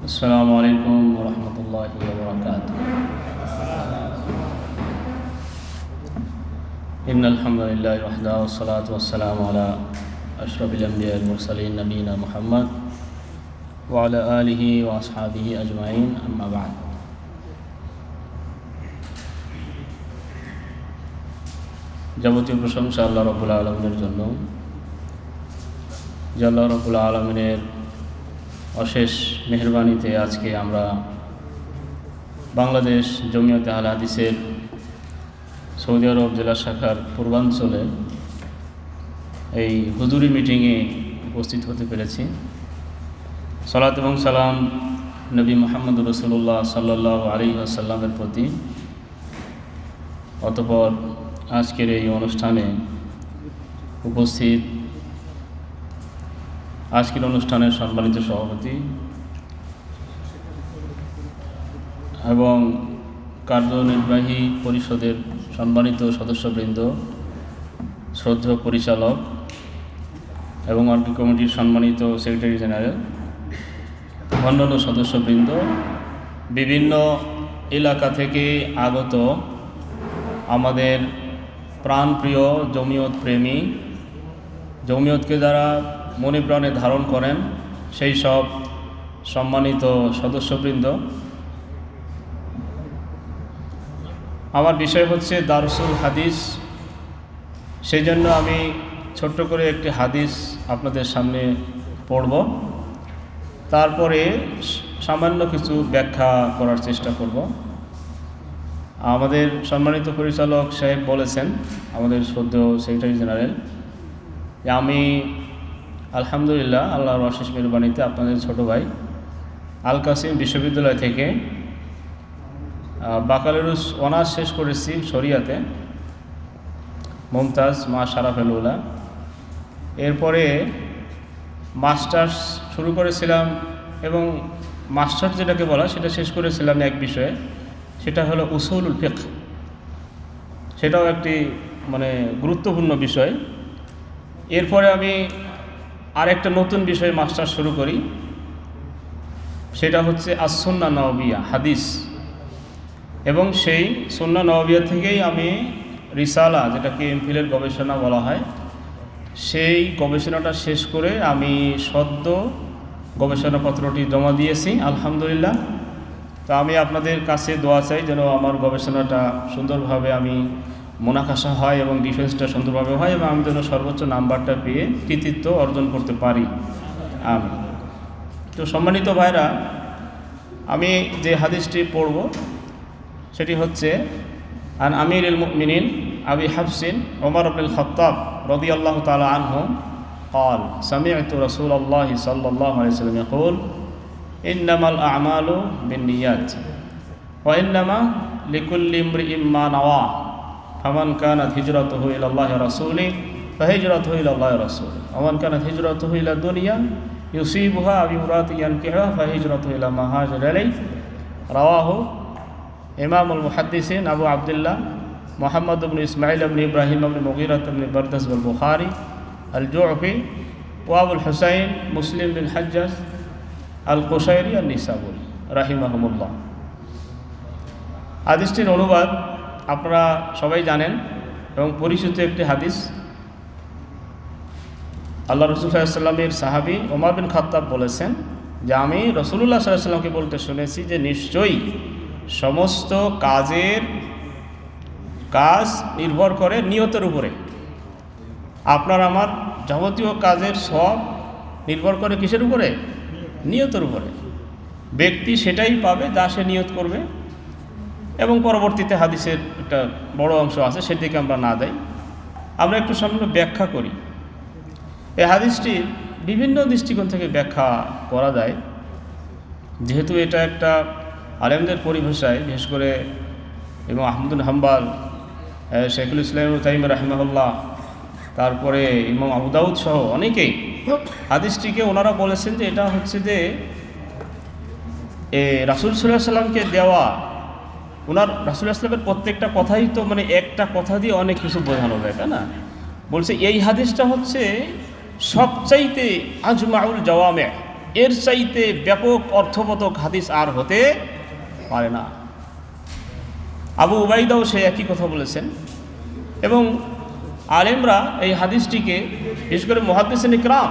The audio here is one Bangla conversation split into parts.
السلام عليكم ورحمة الله وبركاته. إن الحمد لله وحده والصلاة والسلام على أشرف الأنبياء المرسلين نبينا محمد وعلى آله وأصحابه أجمعين أما بعد. যাবতীয় প্রশংসা আল্লাহ রাব্বুল আলামিনের জন্য, যে আল্লাহ রাব্বুল আলামিনের অশেষ মেহেরবানিতে আজকে আমরা বাংলাদেশ জমিয়তে আহলে হাদিসের সৌদি আরব জেলা শাখার পূর্বাঞ্চলে এই হুজুরি মিটিংয়ে উপস্থিত হতে পেরেছি। সালাত এবং সালাম নবী মুহাম্মদ রাসূলুল্লাহ সাল্লাল্লাহু আলাইহি ওয়াসাল্লামের প্রতি। অতঃপর আজকের এই অনুষ্ঠানে উপস্থিত আজকের অনুষ্ঠানের সম্মানিত সভাপতি এবং কার্যনির্বাহী পরিষদের সম্মানিত সদস্যবৃন্দ, শ্রদ্ধেয় পরিচালক এবং অর্গ কমিটির সম্মানিত সেক্রেটারি জেনারেল, অন্যান্য সদস্যবৃন্দ, বিভিন্ন এলাকা থেকে আগত আমাদের প্রাণপ্রিয় জমিয়ত প্রেমী, জমিয়তকে যারা মনে প্রাণে ধারণ করেন সেই সব সম্মানিত সদস্যবৃন্দ। আমার বিষয় হচ্ছে দারসুল হাদিস, সেই জন্য আমি ছোট্ট করে একটি হাদিস আপনাদের সামনে পড়ব, তারপরে সামান্য কিছু ব্যাখ্যা করার চেষ্টা করব। আমাদের সম্মানিত পরিচালক সাহেব বলেছেন, আমাদের শ্রদ্ধেয় সেক্রেটারি জেনারেল, যে আমি আলহামদুলিল্লাহ আল্লাহর অশেষ মেহরবানিতে আপনাদের ছোট ভাই আল কাসিম বিশ্ববিদ্যালয় থেকে বাকালুরুস অনার্স শেষ করেছি শরিয়াতে, মুমতাজ মা শারাফুল উলা। এরপরে মাস্টার্স শুরু করেছিলাম এবং মাস্টার্স যেটাকে বলা সেটা শেষ করেছিলাম এক বিষয়ে, সেটা হলো উসুলুল ফিকহ। সেটাও একটি গুরুত্বপূর্ণ বিষয়। এরপরে আমি আরেকটা নতুন বিষয়ে মাস্টার্স শুরু করি, সেটা হচ্ছে আস-সুন্নাহ নববিয়া, হাদিস। এবং সেই সুন্নাহ নববিয়া থেকেই আমি রিসালা, যেটাকে এমফিলের গবেষণা বলা হয়, সেই গবেষণাটা শেষ করে আমি সদ্য গবেষণাপত্রটি জমা দিয়েছি আলহামদুলিল্লাহ। তো আমি আপনাদের কাছে দোয়া চাই যেন আমার গবেষণাটা সুন্দরভাবে আমি মুনাকাশা হয় এবং ডিফেন্সটা সুন্দরভাবে হয় এবং আমি যেন সর্বোচ্চ নাম্বারটা পেয়ে কৃতিত্ব অর্জন করতে পারি। আমি তো সম্মানিত ভাইরা, আমি যে হাদিসটি পড়ব সেটি হচ্ছে আন আমিরুল মুমিনিন আবি হাফসিন ওমর ইবনুল খাত্তাব রাদিয়াল্লাহু তাআলা আনহু قال سمعت رسول الله صلى الله عليه وسلم يقول إنما الأعمال بالنيات وإنما لكل امرئ ما نوى فمن كانت هجرته إلى الله ورسوله فهجرته إلى الله ورسوله ومن كانت هجرته إلى الدنيا يصيبها أو امرأة ينكحها فهجرته إلى ما هاجر إليه رواه إمام المحدثين أبو عبد الله محمد بن إسماعيل بن إبراهيم بن مغيرة بن بردس بالبخاري الجعفي وأبو الحسين مسلم بن حجاج القشيري النسابوري রাহিমাহুমুল্লাহ। হাদিসটির অনুবাদ আপনারা সবাই জানেন এবং পরিচিত একটি হাদিস। আল্লাহ রাসূল সাল্লাল্লাহু আলাইহি ওয়াসাল্লামের সাহাবী ওমর বিন খাত্তাব বলেছেন যে আমি রাসূলুল্লাহ সাল্লাল্লাহু আলাইহি ওয়াসাল্লামকে বলতে শুনেছি যে নিশ্চয়ই সমস্ত কাজ নির্ভর করে নিয়তের উপরে। আপনার আমার যাবতীয় কাজের সব নির্ভর করে কিসের উপরে? নিয়তের উপরে। ব্যক্তি সেটাই পাবে যা সে নিয়ত করবে। এবং পরবর্তীতে হাদিসের একটা বড় অংশ আছে, সেদিকে আমরা না যাই, আমরা একটু সামনে ব্যাখ্যা করি। এই হাদিসটি বিভিন্ন দৃষ্টিকোণ থেকে ব্যাখ্যা করা যায়, যেহেতু এটা একটা আলেমদের পরিভাষায়, বিশেষ করে এবং আহমদ বিন হাম্বল, শেখুল ইসলাম ইবনে তাইমিয়া রাহিমাহুল্লাহ, তারপরে ইমাম আবু দাউদ সহ অনেকেই হাদিসটিকে ওনারা বলেছেন যে এটা হচ্ছে যে রাসূল সাল্লাল্লাহু আলাইহি ওয়াসাল্লামকে দেওয়া। ওনার রাসূল সাল্লাল্লাহু আলাইহি ওয়াসাল্লামের প্রত্যেকটা কথাই তো একটা কথা দিয়ে অনেক কিছু বোঝানো যায়, তাই না? বলছে এই হাদিসটা হচ্ছে সবচাইতে আজমাউল জাওয়ামে, এর চাইতে ব্যাপক অর্থবোধক হাদিস আর হতে পারে না। আবু উবাইদাও সে একই কথা বলেছেন। এবং আলেমরা এই হাদিসটিকে, বিশেষ করে মুহাদ্দিসিন ইকরাম,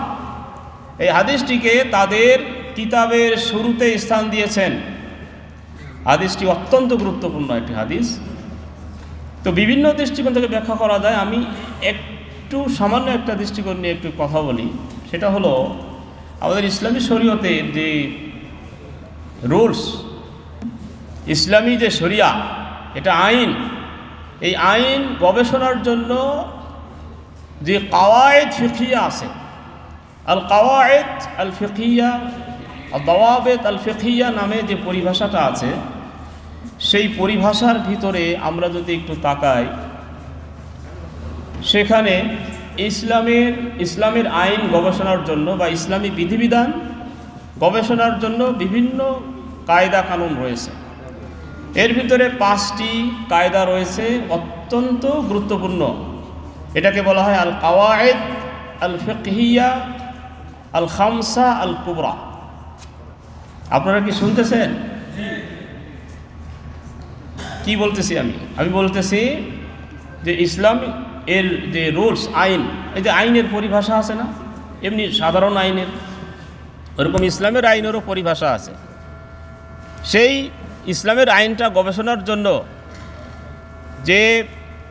এই হাদিসটিকে তাদের কিতাবের শুরুতে স্থান দিয়েছেন। হাদিসটি অত্যন্ত গুরুত্বপূর্ণ একটি হাদিস। তো বিভিন্ন দৃষ্টিকোণ থেকে ব্যাখ্যা করা যায়। আমি একটু সামান্য একটা দৃষ্টিকোণ নিয়ে একটু কথা বলি। সেটা হলো আমাদের ইসলামী শরীয়তের যে রুলস, ইসলামী যে শরিয়া, এটা আইন, এই আইন গবেষণার জন্য যে কাওয়ায়েদ ফিকহিয়া আছে, আল কাওয়ায়েদ আল ফিকহিয়া, আল দাওয়াবিত আল ফিকহিয়া নামে যে পরিভাষাটা আছে, সেই পরিভাষার ভিতরে আমরা যদি একটু তাকাই, সেখানে ইসলামের আইন গবেষণার জন্য বা ইসলামী বিধিবিধান গবেষণার জন্য বিভিন্ন কায়দা কানুন রয়েছে। এর ভিতরে 5টি কায়দা রয়েছে অত্যন্ত গুরুত্বপূর্ণ। এটাকে বলা হয় আল কাওয়ায়েদ আল ফিকহিয়া আল খামসা আল কুবরা। আপনারা কি শুনতেছেন? কি বলতেছি আমি বলতেছি যে ইসলাম এর যে রুলস, আইন, এই যে আইনের পরিভাষা আছে না, এমনি সাধারণ আইনের, ওরকম ইসলামের আইনেরও পরিভাষা আছে। সেই ইসলামের আইনটা গবেষণার জন্য যে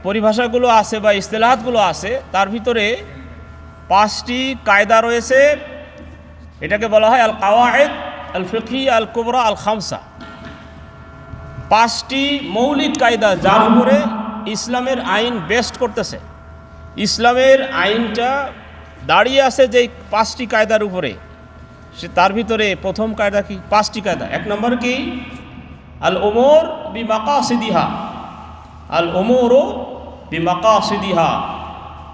পরিভাষাগুলো আছে বা ইস্তেলাহাতগুলো আছে, তার ভিতরে 5টি কায়দা রয়েছে। এটাকে বলা হয় আল কাওয়ায়েদ আল ফিকহিয়া আল কুবরা আল খামসা। 5টি মৌলিক কায়দা যার উপরে ইসলামের আইন বেস্ট করতেছে। ইসলামের আইনটা দাঁড়িয়ে আছে যে 5টি কায়দার উপরে। সে তার ভিতরে প্রথম কায়দা কি? 5টি কায়দা। 1 নম্বর কি? আল উমুর বিমাকাসিদিহা, আল উমুর বিমাকাসিদিহা,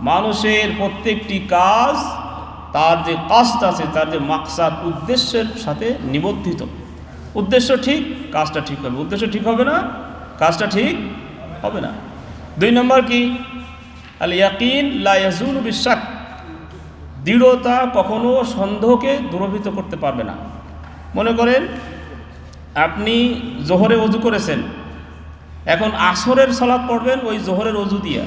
মানুষের প্রত্যেকটি কাজ তার যে কাস্ট আছে, তার যে মাকসাদ, উদ্দেশ্যের সাথে নিবদ্ধিত। উদ্দেশ্য ঠিক, কাজটা ঠিক হবে। উদ্দেশ্য ঠিক হবে না, কাজটা ঠিক হবে না। 2 নম্বর কি? আল ইয়াকিন লা ইয়াজুলু বিশাক, দৃঢ়তা কখনো সন্দেহকে দূরীভূত করতে পারবে না। মনে করেন আপনি জোহরে ওযু করেছেন, এখন আসরের সালাত পড়বেন ওই জোহরের ওযু দিয়ে।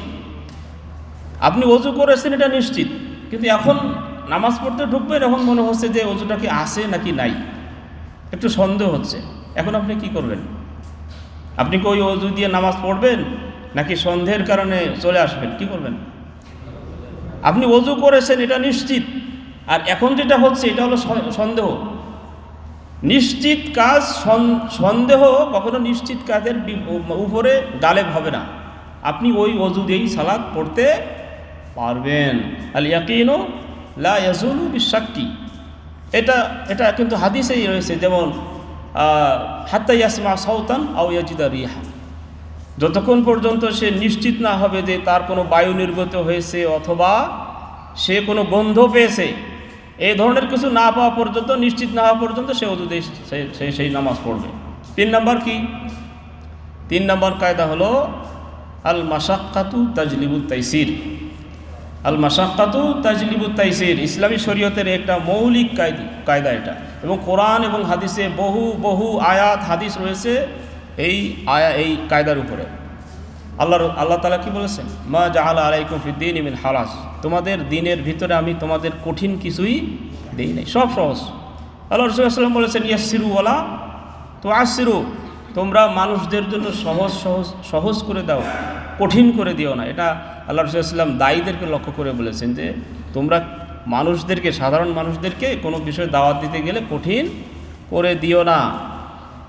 আপনি ওযু করেছেন এটা নিশ্চিত, কিন্তু এখন নামাজ পড়তে ঢুকবেন, এখন মনে হচ্ছে যে ওযুটা কি আছে নাকি নাই, একটু সন্দেহ হচ্ছে। এখন আপনি কি করবেন? আপনি কি ওই ওযু দিয়ে নামাজ পড়বেন নাকি সন্দেহের কারণে চলে আসবেন? কি করবেন? আপনি ওযু করেছেন এটা নিশ্চিত, আর এখন যেটা হচ্ছে এটা হলো সন্দেহ। নিশ্চিত কাজ, সন্দেহ কখনো নিশ্চিত কাজের উপরে গালেব হবে না। আপনি ওই ওযু দিয়েই সালাত পড়তে পারবেন। আল ইয়াকিনু লা ইয়াজুলু বিশাক্কি, এটা কিন্তু হাদিসেই রয়েছে। যেমন হাত্তা ইয়াসমা সাউতান আও ইয়াজিদা রিহা, যতক্ষণ পর্যন্ত সে নিশ্চিত না হবে যে তার কোনো বায়ু নির্গত হয়েছে অথবা সে কোনো গন্ধ পেয়েছে, এই ধরনের কিছু না পাওয়া পর্যন্ত, নিশ্চিত না হওয়া পর্যন্ত সে ওযু দিয়ে সেই নামাজ পড়বে। 3 নম্বর কি? 3 নম্বর কায়দা হলো আল মাশাক্কাতু তাজলিবুত তাইসির। আল মাশাক্কাতু তাজলিবুত তাইসির ইসলামী শরীয়তের একটা মৌলিক কায়দা এটা। এবং কোরআন এবং হাদিসে বহু আয়াত হাদিস রয়েছে এই কায়দার উপরে। আল্লাহ তাআলা কি বলেছেন? মা জাআলা আলাইকুম ফিদ্দীনি মিন হারাজ, তোমাদের দিনের ভিতরে আমি তোমাদের কঠিন কিছুই দেই নাই, সব সহজ। আল্লাহ রাসূল সাল্লাল্লাহু আলাইহি ওয়াসাল্লাম বলেছেন ইয়াসসিরু ওয়ালা তুআসসিরু, তোমরা মানুষদের জন্য সহজ করে দাও, কঠিন করে দিও না। এটা আল্লাহ রাসূল সাল্লাল্লাহু আলাইহি ওয়াসাল্লাম দায়ীদেরকে লক্ষ্য করে বলেছেন যে তোমরা মানুষদেরকে, সাধারণ মানুষদেরকে কোনো বিষয়ে দাওয়াত দিতে গেলে কঠিন করে দিও না।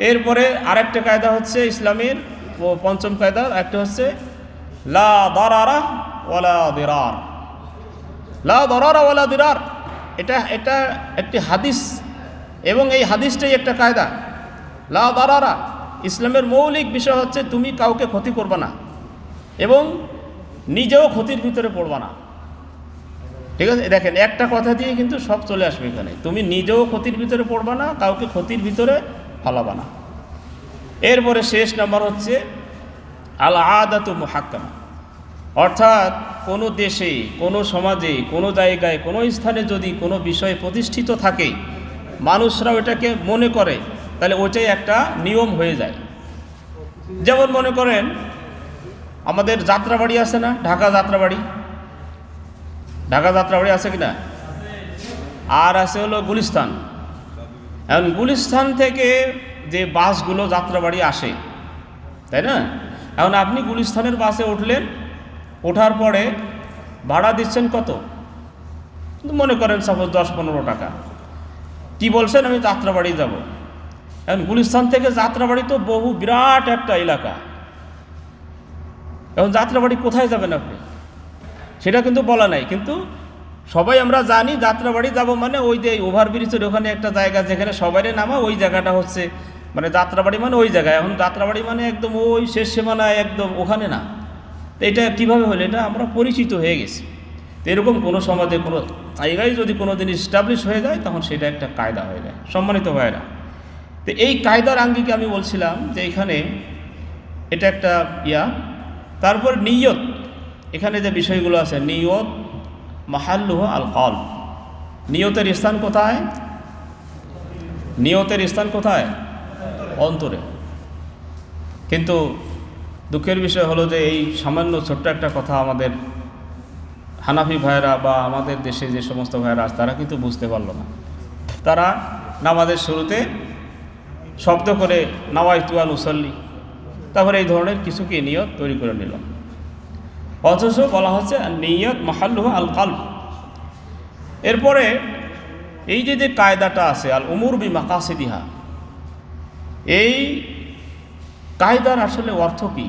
এরপরে আরেকটা কায়দা হচ্ছে ইসলামের, পঞ্চম কায়দা একটা হচ্ছে লা দারারা ওয়ালা দিরার। লা দারারা ওয়ালা দিরার, এটা একটি হাদিস এবং এই হাদিসটাই একটা কায়দা। লা দারারা, ইসলামের মৌলিক বিষয় হচ্ছে তুমি কাউকে ক্ষতি করবা না এবং নিজেও ক্ষতির ভিতরে পড়বা না। ঠিক আছে? দেখেন একটা কথা দিয়ে কিন্তু সব চলে আসবে এখানে। তুমি নিজেও ক্ষতির ভিতরে পড়বা না, কাউকে ক্ষতির ভিতরে ফালাবা না। এরপরে শেষ নাম্বার হচ্ছে আল আদাতু মুহাক্কামা, অর্থাৎ কোনো দেশে, কোনো সমাজে, কোনো জায়গায়, কোনো স্থানে যদি কোনো বিষয় প্রতিষ্ঠিত থাকে, মানুষরা ওইটাকে মনে করে, তাহলে ওইটাই একটা নিয়ম হয়ে যায়। যেমন মনে করেন আমাদের যাত্রাবাড়ি আছে না, ঢাকা যাত্রাবাড়ি, ঢাকা যাত্রাবাড়ি আছে কি না, আর আছে হলো গুলিস্তান। এখন গুলিস্তান থেকে যে বাসগুলো যাত্রাবাড়ি আসে, তাই না, এখন আপনি গুলিস্তানের বাসে উঠলেন, ওঠার পরে ভাড়া দিচ্ছেন কত, মনে করেন সাপোজ 10-15 টাকা। কি বলছেন, আমি যাত্রাবাড়ি যাব। এখন গুলিস্তান থেকে যাত্রাবাড়ি তো বহু বিরাট একটা এলাকা, এখন যাত্রাবাড়ি কোথায় যাবেন আপনি সেটা কিন্তু বলা নাই, কিন্তু সবাই আমরা জানি যাত্রাবাড়ি যাব মানে ওই যে ওভারব্রিজের ওখানে একটা জায়গা যেখানে সবাই নামা, ওই জায়গাটা হচ্ছে মানে যাত্রাবাড়ি মানে ওই জায়গায়। এখন যাত্রাবাড়ি মানে একদম ওই শেষ সীমানায় একদম ওখানে না। তো এটা কীভাবে হলো, এটা আমরা পরিচিত হয়ে গেছি। তো এরকম কোনো সমাজে কোনো জায়গায় যদি কোনো দিন ইস্টাবলিশ হয়ে যায় তখন সেটা একটা কায়দা হয়ে যায়, সম্মানিত ভাইরা। তো এই কায়দার আঙ্গিকে আমি বলছিলাম যে এখানে এটা একটা তারপর নিয়ত, এখানে যে বিষয়গুলো আছে, নিয়ত মাহাল্লুহু আল কলব, নিয়তের স্থান কোথায়, নিয়তের স্থান কোথায়, অন্তরে। কিন্তু দুঃখের বিষয় হলো যে এই সামান্য ছোট্ট একটা কথা আমাদের হানাফি ভাইয়েরা বা আমাদের দেশে যে সমস্ত ভাইয়েরা আছে তারা কিন্তু বুঝতে পারলো না। তারা নামাজের শুরুতে শব্দ করে নাওয়াইতু আল উসাল্লি, তারপরে এই ধরনের কিছুকে নিয়ত তৈরি করে নিল, অথচ বলা হচ্ছে নিয়ত মাহাল্লুহু আল কলব। এরপরে এই যে কায়দাটা আছে আল উমুর বি মাকাসিদিহা, এই কায়দার আসলে অর্থ কী?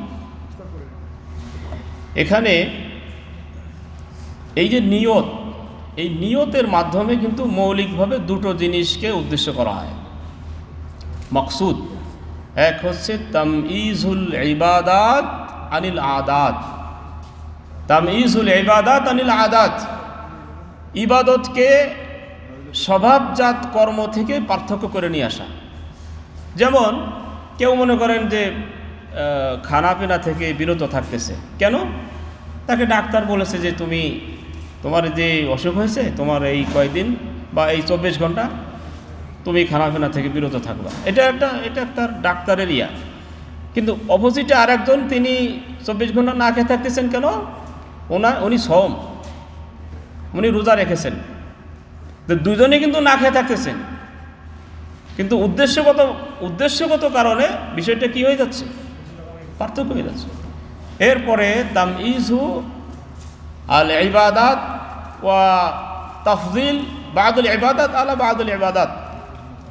এখানে এই যে নিয়ত, এই নিয়তের মাধ্যমে কিন্তু মৌলিকভাবে দুটো জিনিসকে উদ্দেশ্য করা হয়, মকসুদ। এক হচ্ছে তামইজুল ইবাদাত আনিল আদাত, তামইজুল ইবাদাত আনিল আদাত, ইবাদতকে স্বভাবজাত কর্ম থেকে পার্থক্য করে নিয়ে আসা। যেমন কেউ মনে করেন যে খানাপিনা থেকে বিরত থাকতেছে, কেন? তাকে ডাক্তার বলেছে যে তোমার যে অসুখ হয়েছে, তোমার এই কয়দিন বা এই 24 ঘন্টা তুমি খানাপিনা থেকে বিরত থাকবা, এটা একটা ডাক্তারের কিন্তু অপোজিটে আরেকজন তিনি 24 ঘন্টা না খেয়ে থাকতেছেন, কেন? উনি সওম, উনি রোজা রেখেছেন, তো দুজনেই কিন্তু না খেয়ে থাকতেছেন, কিন্তু উদ্দেশ্যগত কারণে বিষয়টা কি হয়ে যাচ্ছে, পার্থক্য হয়ে যাচ্ছে। এরপরে তামইজু আল ইবাদাত ওয়া তাফজিল বাদুল ইবাদাত আলা বাদুল ইবাদাত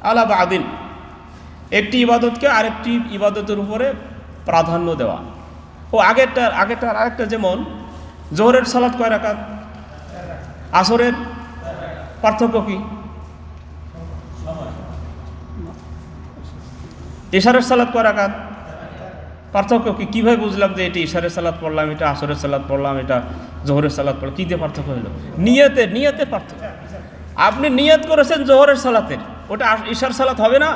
আলা বাদিন, একটি ইবাদতকে আরেকটি ইবাদতের উপরে প্রাধান্য দেওয়া। ও আগেরটার আরেকটা, যেমন জোহরের সালাত কয় রাকাত, আসরের পার্থক্য কি, ইশারের সালাত কয় রাকাত, পার্থক্য কি? কীভাবে বুঝলাম যে এটি ইশারের সালাত পড়লাম, এটা আসরের সালাত পড়লাম, এটা জোহরের সালাত পড়লাম? কী দিয়ে পার্থক্য হলো? নিয়তের পার্থক্য। আপনি নিয়ত করেছেন জোহরের সালাতের, ওটা ইশার সালাত হবে না।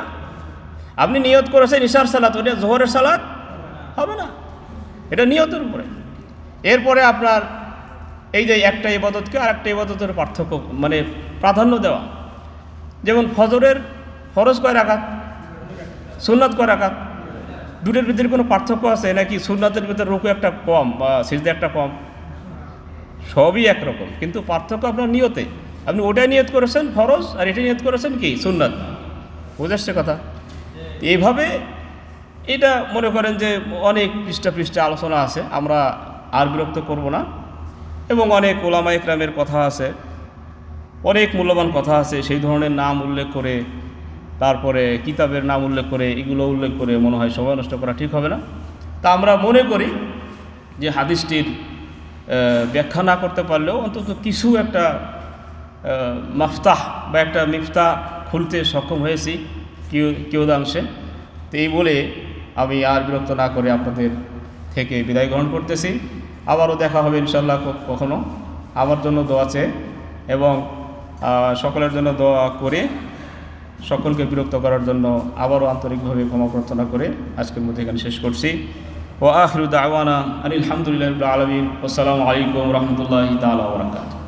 আপনি নিয়ত করেছেন ইশার সালাত, ওটা জোহরের সালাত হবে না, এটা নিয়তের উপরে। এরপরে আপনার এই যে একটা ইবাদতকে আরেকটা ইবাদতের পার্থক্য মানে প্রাধান্য দেওয়া, যেমন ফজরের ফরজ কয় রাকাত, সুন্নাত কয় রাকাত, দুটোর ভিতরে কোনো পার্থক্য আছে নাকি? সুন্নাতের ভিতরে রুকু একটা কম বা সিজদা একটা কম, সবই একরকম, কিন্তু পার্থক্য আপনার নিয়তে। আপনি ওটাই নিয়ত করেছেন ফরজ, আর এটা নিয়ত করেছেন কি সুন্নাত। বুঝাচ্ছে কথা? এইভাবে এটা মনে করেন যে অনেক পৃষ্ঠা আলোচনা আছে, আমরা আর বিরক্ত করব না, এবং অনেক ওলামা ইকরামের কথা আছে, অনেক মূল্যবান কথা আছে, সেই ধরনের নাম উল্লেখ করে, তারপরে কিতাবের নাম উল্লেখ করে, এগুলো উল্লেখ করে মনে হয় সময় নষ্ট করা ঠিক হবে না। তা আমরা মনে করি যে হাদিসটির ব্যাখ্যা না করতে পারলেও অন্তত কিছু একটা মাফতাহ বা একটা মিফতাহ খুলতে সক্ষম হয়েছি কিয়দাংশে। তো এই বলে আমি আর বিরক্ত না করে আপনাদের থেকে বিদায় গ্রহণ করতেছি। আবারও দেখা হবে ইনশাল্লাহ কখনো। আমার জন্য দোয়া চেয়ে এবং সকলের জন্য দোয়া করে, সকলকে বিরক্ত করার জন্য আবারও আন্তরিকভাবে ক্ষমা প্রার্থনা করে আজকের মধ্যে এখানে শেষ করছি। ওয়া আখিরু দাওয়ানা আনিল হামদুলিল্লাহি রাব্বিল আলামিন। আসসালামু আলাইকুম ওয়া রাহমাতুল্লাহি তাআলা ওয়া বারাকাতুহু।